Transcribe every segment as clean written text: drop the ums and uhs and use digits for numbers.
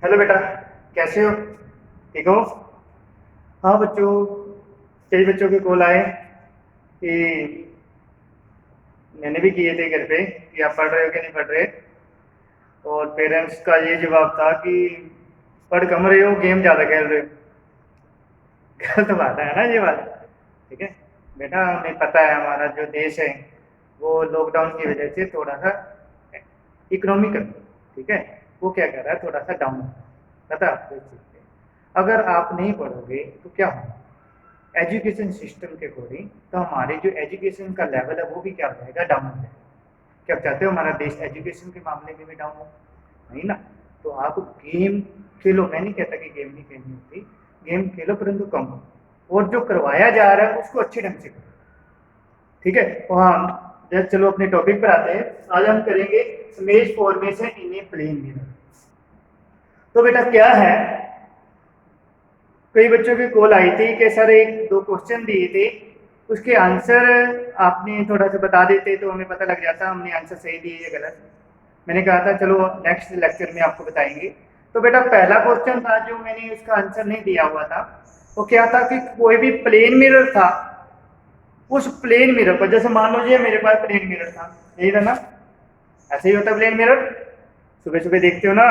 Hello बेटा, कैसे हो? ठीक हो? हाँ बच्चों, कई बच्चों के कॉल आए कि मैंने भी किए थे घर पे कि आप पढ़ रहे हो कि नहीं पढ़ रहे। और पेरेंट्स का ये जवाब था कि पढ़ कम रहे हो, गेम ज़्यादा खेल रहे हो। गलत बात है ना ये बात? ठीक है बेटा, हमें पता है हमारा जो देश है वो लॉकडाउन की वजह से थोड़ा सा इकोनॉमिकल, ठीक है, वो क्या कर रहा है, थोड़ा सा डाउन। पता है आपको इस चीज़ पे? अगर आप नहीं पढ़ोगे तो क्या होगा एजुकेशन सिस्टम के अकॉर्डिंग, तो हमारे जो एजुकेशन का लेवल है वो भी क्या हो जाएगा, डाउन हो जाएगा। क्या आप चाहते हो हमारा देश एजुकेशन के मामले में भी डाउन हो? नहीं ना। तो आप गेम खेलो, मैं नहीं कहता कि गेम नहीं खेलनी होती, गेम खेलो परंतु कम हो, और जो करवाया जा रहा है उसको अच्छे ढंग से करो। ठीक है, तो हाँ जस्ट चलो अपने टॉपिक पर आते हैं। आज हम करेंगे image formation in a plane mirror. तो बेटा क्या है, कई बच्चों की कॉल आई थी कि सर एक दो क्वेश्चन दिए थे, उसके आंसर आपने थोड़ा सा बता देते तो हमें पता लग जाता हमने आंसर सही दिए या गलत। मैंने कहा था चलो नेक्स्ट लेक्चर में आपको बताएंगे। तो बेटा पहला क्वेश्चन था जो मैंने उसका आंसर नहीं दिया हुआ था, वो क्या था कि कोई भी प्लेन मिरर था, उस प्लेन मिरर पर, जैसे मान लो ये मेरे पास प्लेन मिरर था, यही था ना, ऐसे ही होता प्लेन मिरर। सुबह सुबह देखते हो ना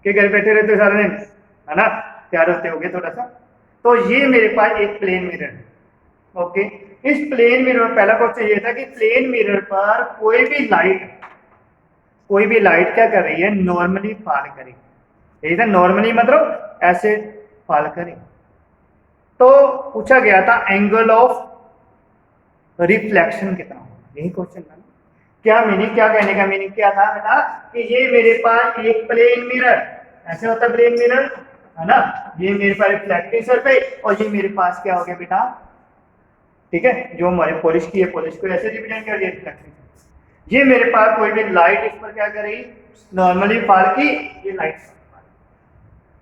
कि घर बैठे रहते हो सारा दिन, है ना, तैयार होते होगे थोड़ा सा। तो ये मेरे पास एक प्लेन मिरर है। ओके, इस प्लेन मिरर में पहला क्वेश्चन ये था कि प्लेन मिरर पर कोई भी लाइट क्या कर रही है, नॉर्मली फॉल करेगी। यही था नॉर्मली, मतलब ऐसे फॉल करे। तो पूछा गया था एंगल ऑफ रिफ्लेक्शन कितना होगा, यही क्वेश्चन था ना। क्या मीनिंग, क्या कहने का मीनिंग क्या था बेटा, कि ये मेरे पास एक प्लेन मिरर, ऐसे होता है प्लेन मिरर, है ना, ये मेरे पास रिफ्लेक्टिंग सरफेस, और ये मेरे पास क्या हो गया बेटा, ठीक है, जो हमारे पॉलिश की है, पॉलिश को ऐसे रिप्रेजेंट कर दिया रिफ्लेक्टिंग। ये मेरे पास कोई भी लाइट इस पर क्या करेगी, नॉर्मली फॉल की, ये लाइट।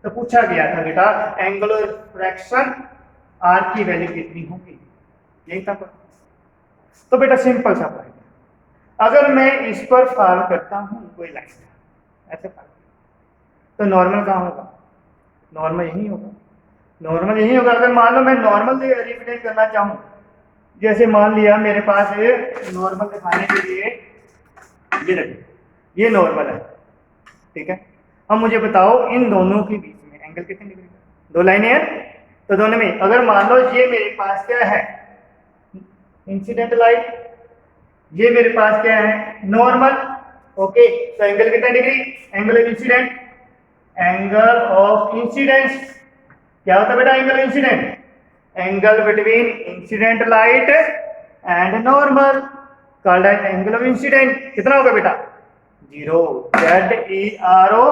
तो पूछा गया था बेटा एंगुलर रिफ्रैक्शन आर की वैल्यू कितनी होगी, यही था। तो बेटा सिंपल सा पॉइंट, अगर मैं इस पर फॉल करता हूं कोई लाइट ऐसे फॉल, तो नॉर्मल कहाँ होगा, नॉर्मल यही होगा, नॉर्मल यही होगा। अगर मान लो मैं नॉर्मल रिप्रेजेंट करना चाहूँ, जैसे मान लिया मेरे पास नॉर्मल दिखाने के लिए ये रखे, ये नॉर्मल है, ठीक है। अब मुझे बताओ इन दोनों के बीच में एंगल कितने डिग्री का, दो लाइनें हैं, तो दोनों में अगर मान लो ये मेरे पास क्या है, इंसिडेंट लाइट, ये मेरे पास क्या है, नॉर्मल। ओके, तो एंगल कितना degree, angle of incident, angle of incidence क्या होता है बेटा, angle incident, angle between incident light and normal called as angle of incident. कितना होगा बेटा, zero, Z E R O,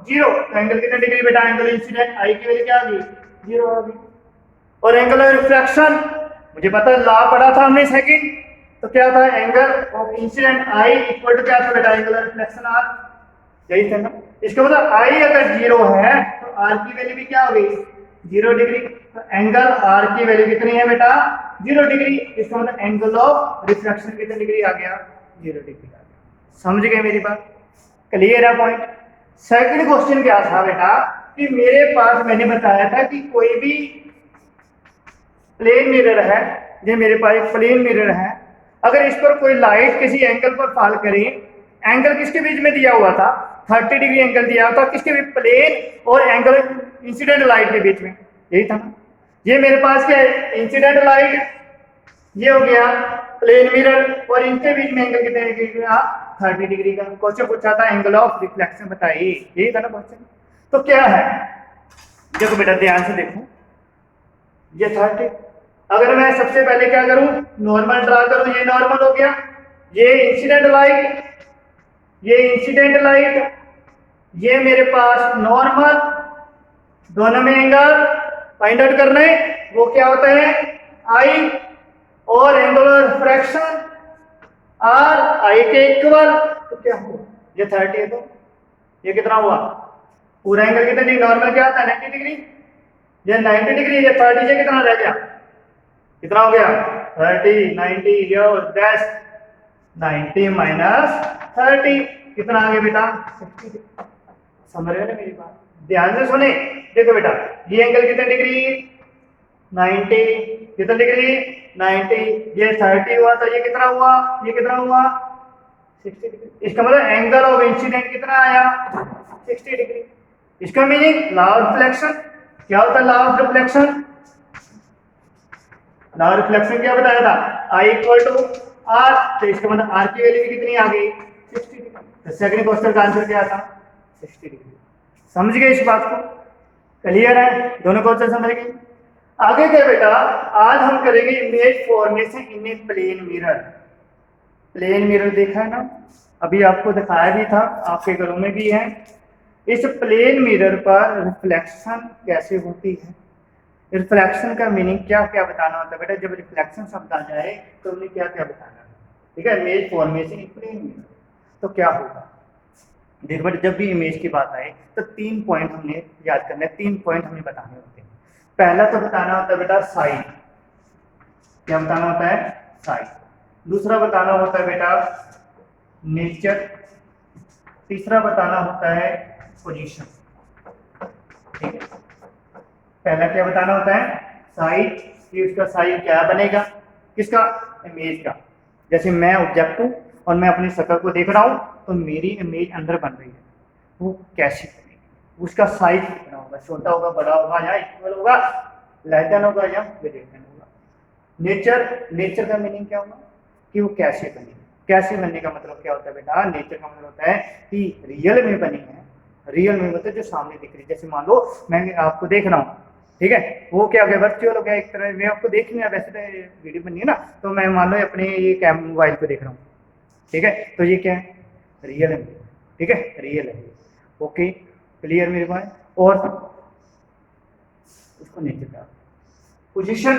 zero. तो एंगल कितना डिग्री बेटा, एंगल इंसिडेंट आई की वैल्यू क्या आ गई, जीरो आ गई। और एंगल ऑफ रिफ्रैक्शन, मुझे पता है लॉ पढ़ा था हमने सेकंड, तो क्या था, angle of incident I equal to क्या था बेटा, एंगल ऑफ रिफ्लेक्शन आर, यही था ना। इसका मतलब आई अगर जीरो है तो आर की वैल्यू भी क्या हो गई, जीरो डिग्री। तो एंगल आर की वैल्यू कितनी है बेटा, जीरो डिग्री। इसका मतलब एंगल ऑफ रिफ्रैक्शन कितनी डिग्री आ गया, जीरो डिग्री आ गया। समझ गए मेरी बात, क्लियर है पॉइंट। सेकंड क्वेश्चन क्या था बेटा, कि मेरे पास मैंने बताया था कि कोई भी प्लेन मिरर है, ये मेरे पास एक प्लेन मिरर है, अगर इस पर कोई लाइट किसी एंगल पर फॉल करे, एंगल किसके बीच में दिया हुआ था, 30 डिग्री एंगल दिया हुआ था, किसके बीच, प्लेन और एंगल इंसिडेंट लाइट के बीच में, यही था ना। ये मेरे पास क्या है, इंसिडेंट लाइट, ये हो गया प्लेन मिरर, और इनके बीच में एंगल कितने डिग्री का, 30 डिग्री का। क्वेश्चन पूछा था एंगल ऑफ रिफ्लेक्शन बताइए, यही था ना क्वेश्चन। तो क्या है, देखो बेटा ध्यान से देखो, ये 30, अगर मैं सबसे पहले क्या करूं, नॉर्मल ड्रा करूं, ये नॉर्मल हो गया, ये इंसिडेंट लाइट, ये इंसिडेंट लाइट, ये मेरे पास नॉर्मल, दोनों में एंगल फाइंड आउट करने, वो क्या होता है, आई, और एंगुलर फ्रैक्शन आर आई के इक्वल। तो क्या हुआ, ये 30 है, तो ये कितना हुआ, पूरा एंगल कितना डिग्री, नॉर्मल क्या आता है 90 डिग्री, ये 90 डिग्री, ये 30 से कितना रह गया, कितना हो गया, 30, 90, यो डैश 90 माइनस 30, कितना आ गया बेटा, 60। समझ रहे हो ना मेरी बात? ध्यान से सुने। देखो बेटा, ये एंगल कितने डिग्री? 90। कितने डिग्री? 90। ये 30 हुआ तो ये कितना हुआ? ये कितना हुआ? 60 डिग्री। इसका मतलब एंगल ऑफ इंसिडेंट कितना आया? 60 डिग्री। इसका मीनिंग लॉ ऑफ रिफ्लेक्शन क्या होता है? Law of reflection, law of reflection क्या बताया था? I equal to R. तो इसका मतलब आर की वैल्यू कितनी आ गई? 60 डिग्री। तो सेकंड क्वेश्चन का आंसर क्या था? 60 डिग्री। समझ गए इस बात को? क्लियर है? दोनों क्वेश्चन समझ गए? आगे क्या बेटा, आज हम करेंगे image formation in a plane mirror. Plane mirror देखा है ना, अभी आपको दिखाया भी था, आपके घरों में भी है। इस प्लेन मिरर पर रिफ्लेक्शन कैसे होती है? रिफ्लेक्शन का मीनिंग क्या क्या बताना होता है बेटा? जब रिफ्लेक्शन शब्द आ जाए तो उन्हें क्या क्या बताना है? ठीक है, image formation in plane mirror तो क्या होगा? देखो बेटा, जब भी इमेज की बात आए तो 3 पॉइंट हमने याद करना है, 3 पॉइंट हमें बताने होते हैं। पहला तो बताना होता है बेटा साइज। क्या बताना होता है? साइज। दूसरा बताना होता है बेटा नेचर। तीसरा बताना होता है पोजीशन। ठीक है, पहला क्या बताना होता है? साइज, कि उसका साइज क्या बनेगा? किसका? इमेज का। जैसे मैं ऑब्जेक्ट हूं और मैं अपनी शक्ल को देख रहा हूं तो मेरी इमेज अंदर बन रही है, वो कैसी बनेगी? उसका साइज कितना होगा? छोटा होगा, बड़ा होगा, या इक्वल होगा, लेस देन होगा या ग्रेटर देन होगा? नेचर, नेचर का मीनिंग क्या होगा? कि वो कैसे बनी। कैसे बनने का मतलब क्या होता है बेटा? नेचर का मतलब होता है कि रियल में बनी है। रियल में मतलब जो सामने दिख रही है। जैसे मान लो मैं आपको देख रहा हूँ, ठीक है, वो क्या हो गया? वर्चुअल हो गया एक तरह। मैं आपको देख नहीं रहा, वैसे तो वीडियो बनी है ना, तो मैं मान लो अपने ये मोबाइल को देख रहा हूँ, ठीक है, तो ये क्या है? रियल है। ठीक है, रियल है। ओके, क्लियर मेरे पास? और उसको नेचर का पोजीशन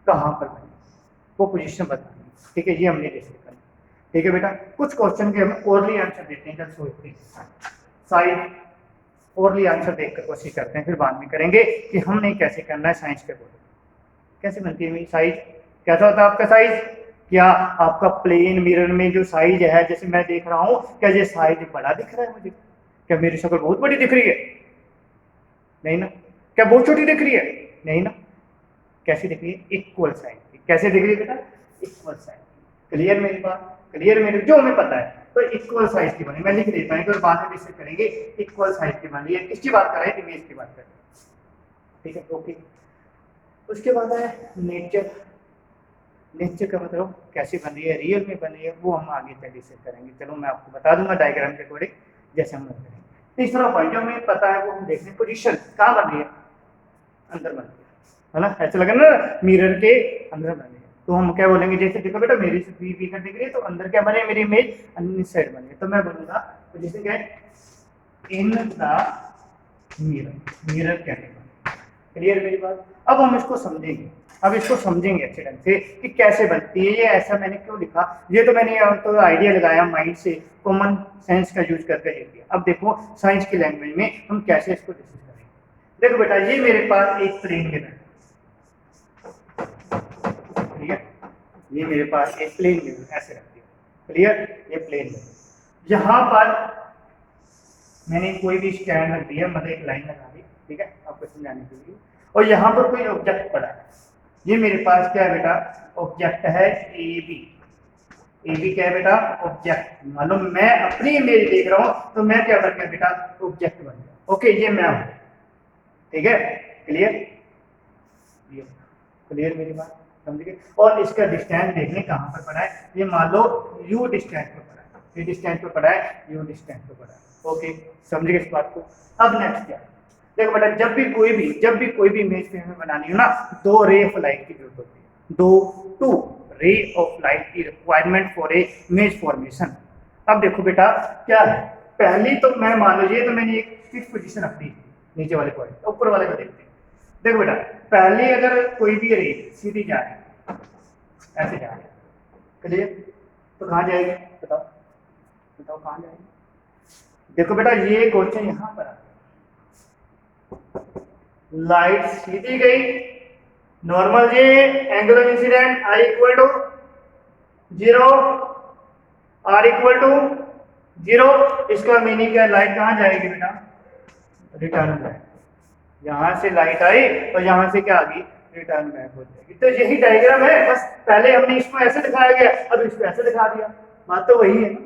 कहाँ पर बनी, वो पोजीशन बतानी। ठीक है, ये हमने डिस्कस करना। ठीक है बेटा, कुछ क्वेश्चन के हम ओरली आंसर देते हैं, जब सोचते हैं साइड ओरली आंसर देखकर कोशिश करते हैं, फिर बाद में करेंगे कि हमने कैसे करना है साइंस के बोर्ड। कैसे बनती है साइज? कैसा होता है आपका साइज? क्या आपका प्लेन मिरर में जो साइज है, जैसे मैं देख रहा हूँ, क्या ये साइज बड़ा दिख रहा है मुझे? क्या मेरी शक्ल बहुत बड़ी दिख रही है? नहीं ना। क्या बहुत छोटी दिख रही है? नहीं ना। कैसी दिख रही है? इक्वल साइज की। कैसे दिख रही है बेटा? इक्वल साइज की। क्लियर मेरी बात? क्लियर मेरे जो हमें पता है तो इक्वल साइज की बनी। मैं लिख देता हूँ, तो बाद में डिस्कस करेंगे। इक्वल साइज की बनी है। किसकी बात कर रहे हैं? इमेज की बात कर रहे हैं। ठीक है, ओके। उसके बाद है नेचर। नेचर का मतलब कैसी बन रही है, रियल में बन रही है, वो हम आगे चलिए से करेंगे। चलो मैं आपको बता दूंगा डायग्राम के अकॉर्डिंग जैसे हम करेंगे। तीसरा पॉइंट जो हमें पता है वो हम देखें, पोजीशन कहाँ बन रही है? अंदर बन रही है ना? ऐसा लगा ना, मिरर के अंदर बन रही है। तो हम क्या बोलेंगे? जैसे देखो बेटा, मेरी से वी कर दिख रही है तो अंदर क्या बने? मेरी इमेज इस साइड बनी है, तो मैं बोलूंगा पोजीशन क्या है? In the mirror. मिरर क्या है? क्लियर मेरी बात? अब हम इसको समझेंगे। अब इसको समझेंगे अच्छे ढंग से कि कैसे बनती है। ये ऐसा मैंने क्यों लिखा, ये तो मैंने तो आइडिया लगाया माइंड से, कॉमन सेंस का यूज करके ये किया। अब देखो साइंस की लैंग्वेज में हम कैसे इसको डिस्कस करेंगे। देखो बेटा, ये मेरे पास एक प्लेन मिरर है, ठीक है, ये मेरे पास एक प्लेन मिरर ऐसे रखती है। क्लियर? ये प्लेन मिरर, यहाँ पर मैंने कोई भी स्टैंड रख दिया, मतलब एक लाइन लगा दी, ठीक है, आपको समझाने के लिए। और यहाँ पर कोई ऑब्जेक्ट पड़ा है। ये मेरे पास क्या है बेटा? ऑब्जेक्ट है ए बी। ए बी क्या है बेटा? ऑब्जेक्ट। मान लो मैं अपनी इमेज देख रहा हूँ तो मैं क्या बन गया बेटा? ऑब्जेक्ट बन गया। ओके, ये मैं हूँ। ठीक है, क्लियर? क्लियर मेरी बात? समझ गए? और इसका डिस्टेंस देखने कहाँ पर पड़ा है? ये मान लो यू डिस्टेंस पर पड़ा है, ये डिस्टेंस पर पड़ा है, यू डिस्टेंस पर पड़ा है। ओके, समझ गए इस बात को? अब नेक्स्ट क्या? देखो बेटा, जब भी कोई भी इमेज हमें बनानी हो ना, दो रे ऑफ लाइट की जरूरत होती है। टू रे ऑफ लाइट की requirement for a image formation. अब देखो बेटा क्या है, पहली तो मैं मान लो, ये तो मैंने एक फिक्स पोजीशन रख दी, नीचे वाले पॉइंट, ऊपर वाले को देखते हैं। देखो बेटा, पहले अगर कोई भी रे सीधी जा रही है, ऐसे जा रही है, क्लियर, तो कहाँ जाएगी? बताओ बताओ कहाँ जाएगी? देखो बेटा, ये क्वेश्चन यहाँ पर आता है। लाइट सीधी गई, नॉर्मल जे, angle of incident I equal to 0, R equal to zero. इसका मीनिंग क्या है, लाइट कहाँ जाएगी बेटा, रिटर्न बैक। यहाँ से लाइट आई और यहाँ से क्या आ गई, रिटर्न बैक हो जाएगी। तो यही डायग्राम है, बस पहले हमने इसको ऐसे दिखाया गया, अब इसको ऐसे दिखा दिया, बात तो वही है ना।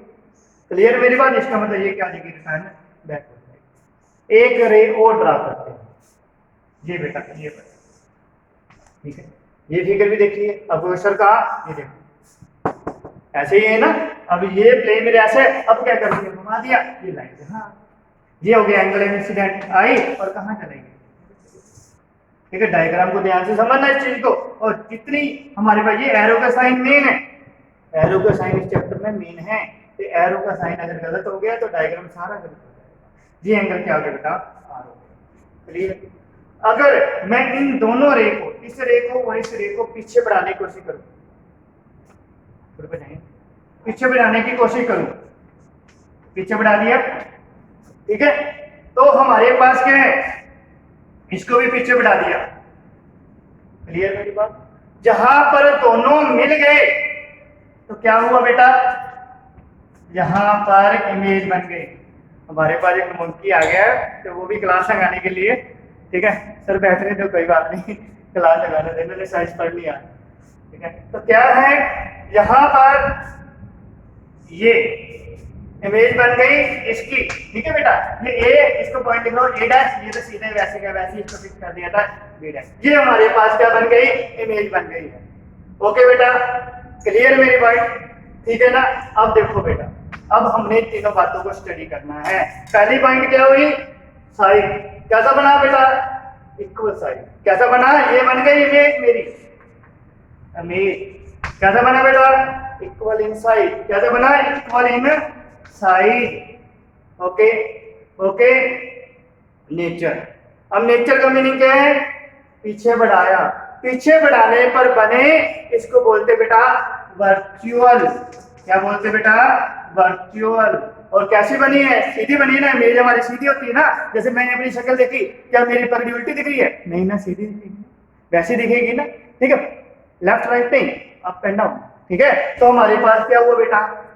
क्लियर मेरी बात, इसका मतलब ये क्या आ जाएगी, रिटर्न बैक हो जाएगी। एक रे और ड्रा करते हैं, ये बेटा ये बेटा, ठीक है, ये फिगर भी देखिए। अब क्वेश्चन का ये देखो ऐसे ही है ना। अब ये प्लेन मेरे ऐसे, अब क्या कर दिया, घुमा दिया, ये लाइन हाँ, ये हो गया एंगल इंसिडेंट आई और कहाँ चलेगी। ठीक है, डायग्राम को ध्यान से समझना इस चीज को। और जितनी हमारे पास ये एरो का साइन मेन है, एरो का साइन इस चैप्टर में मेन है। तो एरो का साइन अगर गलत हो गया तो डायग्राम सारा गलत हो जाएगा। ये एंगल क्या हो गया बेटा, आर हो गया। क्लियर। अगर मैं इन दोनों रे को, इस रे को और इस रे को पीछे बढ़ाने की कोशिश करूं, पीछे बढ़ाने की कोशिश करूं, पीछे बढ़ा दिया, ठीक है, तो हमारे पास क्या है, इसको भी पीछे बढ़ा दिया। क्लियर मेरी बात। जहां पर दोनों मिल गए तो क्या हुआ बेटा, यहां पर इमेज बन गई। हमारे पास एक मंकी आ गया तो वो भी क्लास लगाने के लिए, ठीक है सर बैठ रहे तो कोई बात नहीं, क्लास लगाने दे, मैंने साइज पढ़ लिया, ठीक है। तो क्या है, यहां पर ये इमेज बन गई इसकी, ठीक है बेटा। ये ए, इसको पॉइंट लिख लो ए डैश, ये तो सीधे वैसे का वैसे इसको फिक्स कर दिया था बी डैश। ये हमारे पास क्या बन गई, इमेज बन गई है। ओके बेटा, क्लियर मेरी बात, ठीक है ना। अब देखो बेटा, अब हमने तीनों बातों को स्टडी करना है। पहली पॉइंट क्या हुई, साइड कैसा बना बेटा, इक्वल साइड कैसा बना, ये बन गई इमेज मेरी, इमेज कैसा बना बेटा, इक्वल इन साइड, कैसे बना, equal in side. Okay okay, nature. अब नेचर का मीनिंग क्या है, पीछे बढ़ाया, पीछे बढ़ाने पर बने, इसको बोलते बेटा वर्चुअल। क्या बोलते बेटा, वर्चुअल। और कैसी बनी है, सीधी बनी है ना, इमेज हमारी सीधी होती है ना। जैसे मैंने अपनी शक्ल देखी, क्या मेरी पगड़ी उल्टी दिख रही है, नहीं ना, सीधी दिखेगी, वैसी दिखेगी ना, ठीक है, लेफ्ट राइट नहीं, अप एंड डाउन, ठीक है। तो हमारे पास क्या हुआ बेटा,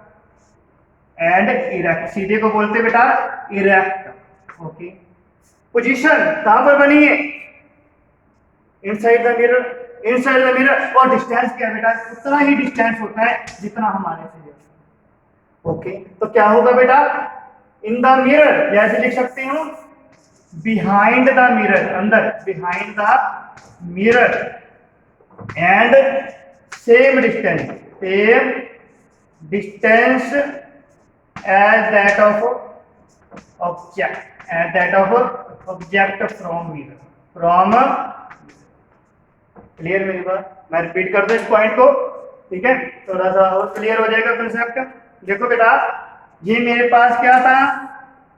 एंड इरेक्ट, सीधे को बोलते बेटा इरेक्ट। ओके, पोजीशन कहां पर बनी है, inside the mirror, inside the mirror. और डिस्टेंस क्या है बेटा, उतना ही डिस्टेंस होता है जितना हमारे से। ओके, तो क्या होगा बेटा, इन द मिरर, जैसे लिख सकते हो बिहाइंड द मिरर, अंदर, behind the mirror, and same distance as that of object from mirror, from। Clear मेरी बात, मैं रिपीट कर दूं इस पॉइंट को, ठीक है, थोड़ा सा और क्लियर हो जाएगा कंसेप्ट। देखो बेटा, ये मेरे पास क्या था,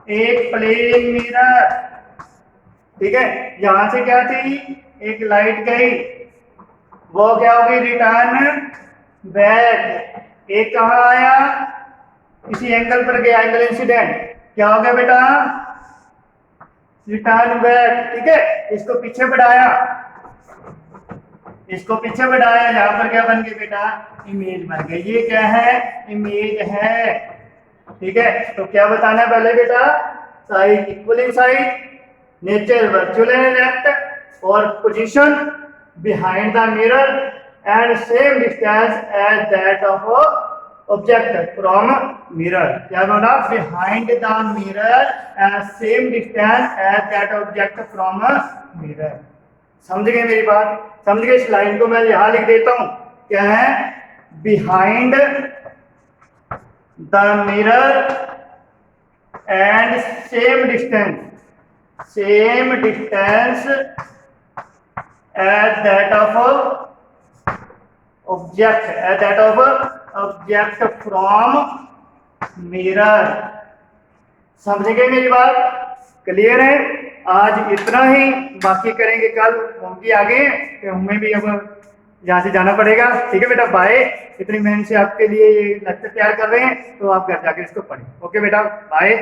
एक प्लेन मिरर, ठीक है, यहां से क्या थी, एक लाइट गई, वो क्या होगी, रिटर्न बैक। एक कहां आया, इसी एंगल पर गया, एंगल इंसिडेंट, क्या हो गया बेटा, रिटर्न बैक, ठीक है। इसको पीछे बढ़ाया, इसको पीछे बढ़ाया, यहां पर क्या बन गई बेटा, इमेज बन गई। ये क्या है, इमेज है, ठीक है। तो क्या बताना है पहले बेटा, size equal in size, nature virtual and erect, और position behind the mirror, and same distance as that of object from mirror. क्या बोला, behind the mirror and same distance as that object from mirror. समझ गए मेरी बात, समझ गए। इस लाइन को मैं यहां लिख देता हूं, क्या है, behind the mirror and same distance as that of object from mirror. समझ गए मेरी बात, क्लियर है। आज इतना ही, बाकी करेंगे कल, होंगी आगे, तो हमें भी अब यहाँ से जाना पड़ेगा, ठीक है बेटा, बाय। इतनी मेहनत से आपके लिए ये लेक्चर तैयार कर रहे हैं, तो आप घर जाके इसको पढ़ें। ओके बेटा, बाय।